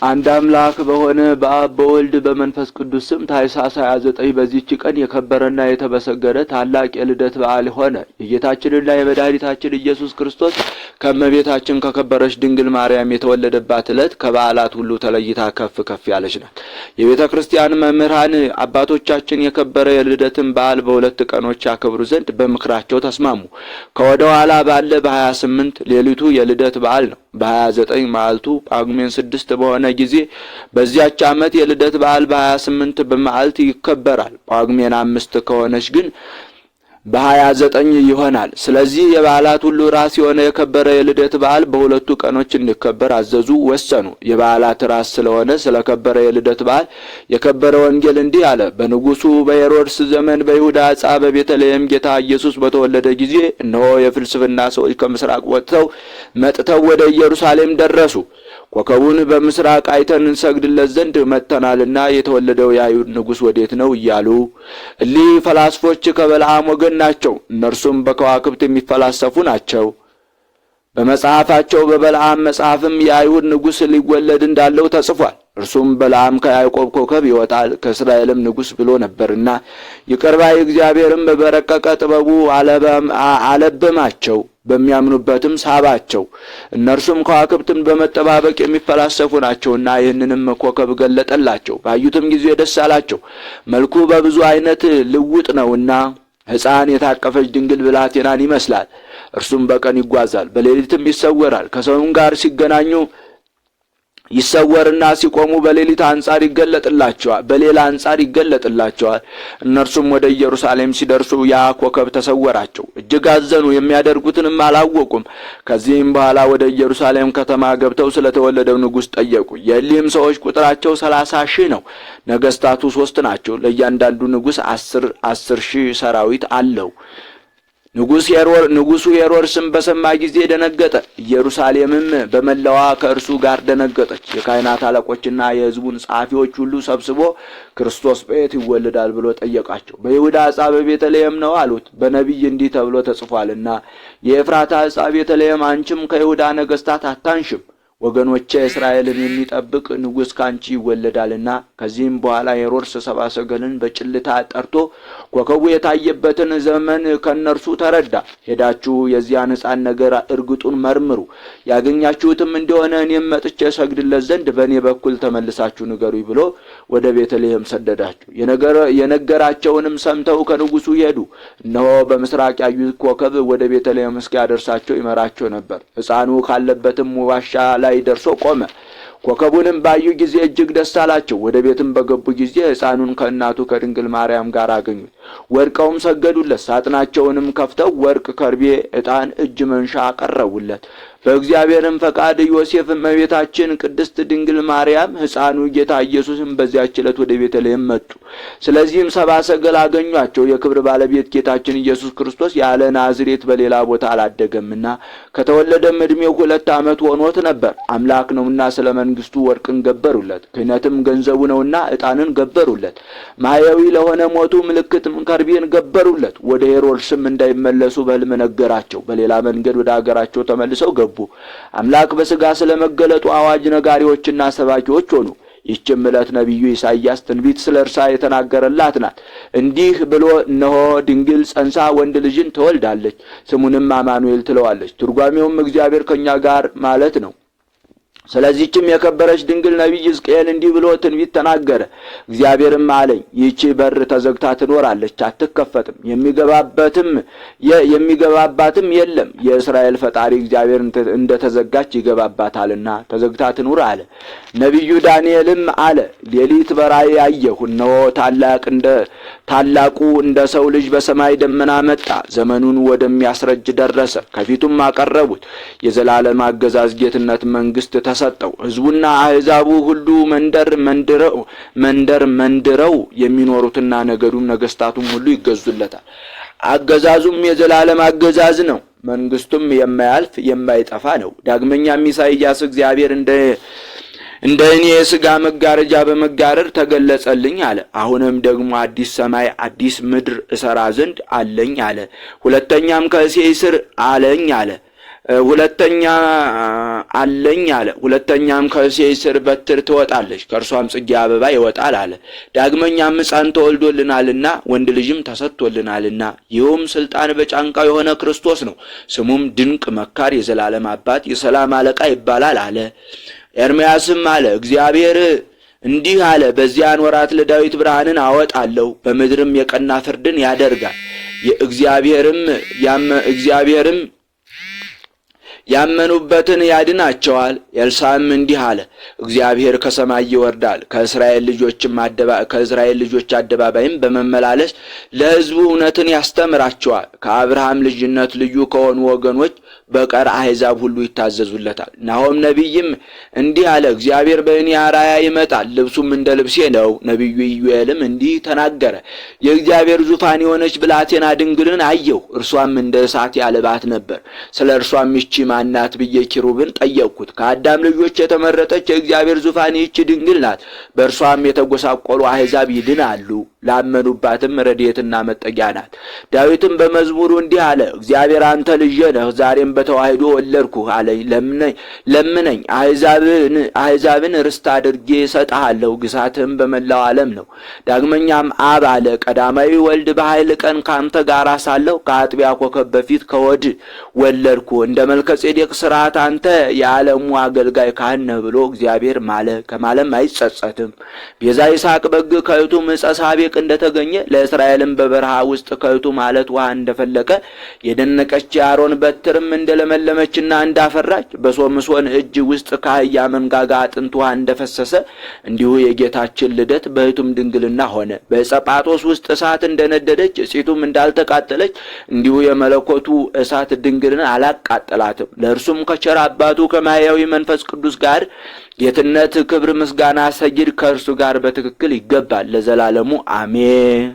አንድ አምላክ በሆነ በአብ በወልድ በመንፈስ ቅዱስ ስም ታኅሳስ 29 በዚህች ቀን የከበረና የተመሰገነ ታላቅ የልደት በዓል ሆነ። የጌታችንና የመድኃኒታችን ኢየሱስ ክርስቶስ ከእመቤታችን ከከበረች ድንግል ማርያም የተወለደባት ዕለት ከበዓላት ሁሉ ተለይታ ከፍ ከፍ ያለች ናት። የቤተ ክርስቲያን መምህራን አባቶቻችን የከበረ የልደትን በዓል በሁለት ቀኖች ያከብሩ ዘንድ በምክራቸው ተስማሙ። ከወደ ኋላ ባለ በ28 ሌሊቱ የልደት በዓል ነው። በ29 መዓልቱ ጳጉሜን 6 በሆነ ጊዜ በዚያች ዓመት የልደት በዓል በ28 በመዓልት ይከበራል። ጳጉሜን 5 ከሆነች ግን በ29 ይሆናል። ስለዚህ የበዓላት ሁሉ ራስ የሆነ የከበረ የልደት በዓል በሁለቱ ቀኖች እንዲከበር አዘዙ፣ ወሰኑ። የበዓላት ራስ ስለሆነ ስለከበረ የልደት በዓል የከበረ ወንጌል እንዲህ አለ። በንጉሡ በሄሮድስ ዘመን በይሁዳ ዕፃ በቤተልሔም ጌታ ኢየሱስ በተወለደ ጊዜ እነሆ የፍልስፍና ሰዎች ከምስራቅ መጥተው ወደ ኢየሩሳሌም ደረሱ። ኮከቡን በምስራቅ አይተን እንሰግድለት ዘንድ መጥተናልና የተወለደው የአይሁድ ንጉሥ ወዴት ነው እያሉ። እሊህ ፈላስፎች ከበለዓም ወገን ናቸው። እነርሱም በከዋክብት የሚፈላሰፉ ናቸው። በመጽሐፋቸው በበለዓም መጽሐፍም የአይሁድ ንጉሥ ሊወለድ እንዳለው ተጽፏል። እርሱም በለዓም ከያዕቆብ ኮከብ ይወጣል ከእስራኤልም ንጉሥ ብሎ ነበርና ይቅር ባይ እግዚአብሔርም በረቀቀ ጥበቡ አለበማቸው፣ በሚያምኑበትም ሳባቸው። እነርሱም ከዋክብትን በመጠባበቅ የሚፈላሰፉ ናቸውና ይህንንም ኮከብ ገለጠላቸው። ባዩትም ጊዜ ደስ አላቸው። መልኩ በብዙ አይነት ልውጥ ነውና ሕፃን የታቀፈች ድንግል ብላቴናን ይመስላል። እርሱም በቀን ይጓዛል፣ በሌሊትም ይሰወራል። ከሰውም ጋር ሲገናኙ ይሰወርና ሲቆሙ በሌሊት አንጻር ይገለጥላቸዋል፣ በሌላ አንጻር ይገለጥላቸዋል። እነርሱም ወደ ኢየሩሳሌም ሲደርሱ ያ ኮከብ ተሰወራቸው፣ እጅግ አዘኑ፣ የሚያደርጉትንም አላወቁም። ከዚህም በኋላ ወደ ኢየሩሳሌም ከተማ ገብተው ስለተወለደው ንጉሥ ጠየቁ። የእሊህም ሰዎች ቁጥራቸው 30,000 ነው። ነገስታቱ 3 ናቸው። ለእያንዳንዱ ንጉሥ 10,000 ሰራዊት አለው። ንጉሡ ሄሮድስም በሰማ ጊዜ ደነገጠ። ኢየሩሳሌምም በመላዋ ከእርሱ ጋር ደነገጠች። የካህናት አለቆችና የሕዝቡን ጸሐፊዎች ሁሉ ሰብስቦ ክርስቶስ በየት ይወለዳል ብሎ ጠየቃቸው። በይሁዳ ዕፃ በቤተልሔም ነው አሉት። በነቢይ እንዲህ ተብሎ ተጽፏልና የኤፍራታ ዕፃ ቤተልሔም አንቺም ከይሁዳ ነገሥታት አታንሽም፣ ወገኖቼ እስራኤልን የሚጠብቅ ንጉሥ ካንቺ ይወለዳልና። ከዚህም በኋላ ሄሮድስ ሰብአ ሰገልን በጭልታ ጠርቶ ኮከቡ የታየበትን ዘመን ከነርሱ ተረዳ። ሄዳችሁ የዚያን ሕፃን ነገር እርግጡን መርምሩ፣ ያገኛችሁትም እንደሆነ እኔም መጥቼ ሰግድለት ዘንድ በእኔ በኩል ተመልሳችሁ ንገሩኝ ብሎ ወደ ቤተልሔም ሰደዳቸው። የነገራቸውንም ሰምተው ከንጉሡ ሄዱ። እነሆ በምስራቅ ያዩት ኮከብ ወደ ቤተልሔም እስኪያደርሳቸው ይመራቸው ነበር። ሕፃኑ ካለበትም ዋሻ ላይ ደርሶ ቆመ። ኮከቡንም ባዩ ጊዜ እጅግ ደስ አላቸው። ወደ ቤትም በገቡ ጊዜ ሕፃኑን ከእናቱ ከድንግል ማርያም ጋር አገኙት። ወድቀውም ሰገዱለት። ሳጥናቸውንም ከፍተው ወርቅ፣ ከርቤ፣ ዕጣን፣ እጅ መንሻ አቀረቡለት። በእግዚአብሔርም ፈቃድ ዮሴፍ፣ እመቤታችን ቅድስት ድንግል ማርያም፣ ሕፃኑ ጌታ ኢየሱስም በዚያች ዕለት ወደ ቤተልሔም መጡ። ስለዚህም ሰብአ ሰገል አገኟቸው። የክብር ባለቤት ጌታችን ኢየሱስ ክርስቶስ ያለ ናዝሬት በሌላ ቦታ አላደገምና ከተወለደም ዕድሜው 2 ዓመት ሆኖት ነበር። አምላክ ነውና ስለ መንግስቱ ወርቅን ገበሩለት። ክህነትም ገንዘቡ ነውና ዕጣንን ገበሩለት። ማያዊ ለሆነ ሞቱ ምልክትም ከርቤን ገበሩለት። ወደ ሄሮድስም እንዳይመለሱ በሕልም ነገራቸው። በሌላ መንገድ ወደ አገራቸው ተመልሰው ገቡ። አምላክ በሥጋ ስለመገለጡ አዋጅ ነጋሪዎችና ሰባኪዎች ሆኑ። ይህችም ዕለት ነቢዩ ኢሳይያስ ትንቢት ስለ እርሷ የተናገረላት ናት። እንዲህ ብሎ እነሆ ድንግል ጸንሳ ወንድ ልጅን ትወልዳለች፣ ስሙንም አማኑኤል ትለዋለች። ትርጓሜውም እግዚአብሔር ከእኛ ጋር ማለት ነው። ስለዚህችም የከበረች ድንግል ነቢይ ሕዝቅኤል እንዲህ ብሎ ትንቢት ተናገረ። እግዚአብሔርም አለኝ፣ ይህች በር ተዘግታ ትኖራለች፣ አትከፈትም፣ የሚገባባትም የለም። የእስራኤል ፈጣሪ እግዚአብሔር እንደተዘጋች ይገባባታልና ተዘግታ ትኑር አለ። ነቢዩ ዳንኤልም አለ፣ ሌሊት በራእይ አየሁ፣ እነሆ ታላቁ እንደ ሰው ልጅ በሰማይ ደመና መጣ፣ ዘመኑን ወደሚያስረጅ ደረሰ። ከፊቱም አቀረቡት። የዘላለም አገዛዝ ጌትነት መንግስት ተሰጠው። ሕዝቡና አሕዛቡ ሁሉ መንደር መንድረው የሚኖሩትና ነገዱም ነገስታቱም ሁሉ ይገዙለታል። አገዛዙም የዘላለም አገዛዝ ነው። መንግስቱም የማያልፍ የማይጠፋ ነው። ዳግመኛም ኢሳይያስ እግዚአብሔር እንደ እኔ የሥጋ መጋረጃ በመጋረድ ተገለጸልኝ አለ። አሁንም ደግሞ አዲስ ሰማይ አዲስ ምድር እሰራ ዘንድ አለኝ አለ። ሁለተኛም ከእሴይ ስር አለኝ አለ። ሁለተኛ አለኝ አለ። ሁለተኛም ከእሴይ ስር በትር ትወጣለች፣ ከእርሷም ጽጌ አበባ ይወጣል አለ። ዳግመኛም ሕፃን ተወልዶልናልና ወንድ ልጅም ተሰጥቶልናልና ይህም ስልጣን በጫንቃው የሆነ ክርስቶስ ነው። ስሙም ድንቅ መካር፣ የዘላለም አባት፣ የሰላም አለቃ ይባላል አለ። ኤርምያስም አለ እግዚአብሔር እንዲህ አለ፣ በዚያን ወራት ለዳዊት ብርሃንን አወጣለሁ፣ በምድርም የቀና ፍርድን ያደርጋል። እግዚአብሔርም ያመኑበትን ያድናቸዋል። ኤልሳዕም እንዲህ አለ፣ እግዚአብሔር ከሰማይ ይወርዳል፣ ከእስራኤል ልጆች አደባባይም በመመላለስ ለሕዝቡ እውነትን ያስተምራቸዋል። ከአብርሃም ልጅነት ልዩ ከሆኑ ወገኖች በቀር አሕዛብ ሁሉ ይታዘዙለታል። ናሆም ነቢይም እንዲህ አለ፣ እግዚአብሔር በእኔ አርአያ ይመጣል፣ ልብሱም እንደ ልብሴ ነው። ነቢዩ ኢዩኤልም እንዲህ ተናገረ፣ የእግዚአብሔር ዙፋን የሆነች ብላቴና ድንግልን አየሁ፣ እርሷም እንደ እሳት ያልባት ነበር። ስለ እርሷም ይህች ማናት ብዬ ኪሩብን ጠየቅኩት። ከአዳም ልጆች የተመረጠች የእግዚአብሔር ዙፋን ይህች ድንግል ናት፣ በእርሷም የተጎሳቆሉ አሕዛብ ይድናሉ፣ ላመኑባትም ረድኤትና መጠጊያ ናት። ዳዊትም በመዝሙሩ እንዲህ አለ፣ እግዚአብሔር አንተ ልጄ ነህ፣ ዛሬም በተዋሕዶ ወለድኩህ አለኝ። ለምነኝ፣ አሕዛብን ርስት አድርጌ እሰጥሃለሁ፣ ግሳትህም በመላው ዓለም ነው። ዳግመኛም አብ አለ፣ ቀዳማዊ ወልድ በኃይል ቀን ካንተ ጋር ሳለሁ ከአጥቢያ ኮከብ በፊት ከወድ ወለድኩ። እንደ መልከ ጼዴቅ ሥርዓት አንተ የዓለሙ አገልጋይ ካህን ነህ ብሎ እግዚአብሔር ማለ፣ ከማለም አይጸጸትም። ቤዛ ይስሐቅ በግ ከእቱ ዕፀ ሳቤቅ እንደተገኘ ለእስራኤልም በበረሃ ውስጥ ከእቱ ማለት ውሃ እንደፈለቀ የደነቀች የአሮን በትርም እንደለመለመችና እንዳፈራች በሶምሶን እጅ ውስጥ ከአህያ መንጋጋ አጥንት ውሃ እንደፈሰሰ እንዲሁ የጌታችን ልደት በእቱም ድንግልና ሆነ። በዕፀ ጳጦስ ውስጥ እሳት እንደነደደች እጺቱም እንዳልተቃጠለች እንዲሁ የመለኮቱ እሳት ድንግልን አላቃጠላትም። ለእርሱም ከቸር አባቱ ከማያዊ መንፈስ ቅዱስ ጋር ጌትነት፣ ክብር፣ ምስጋና፣ ሰጊድ ከእርሱ ጋር በትክክል ይገባል ለዘላለሙ አሜን።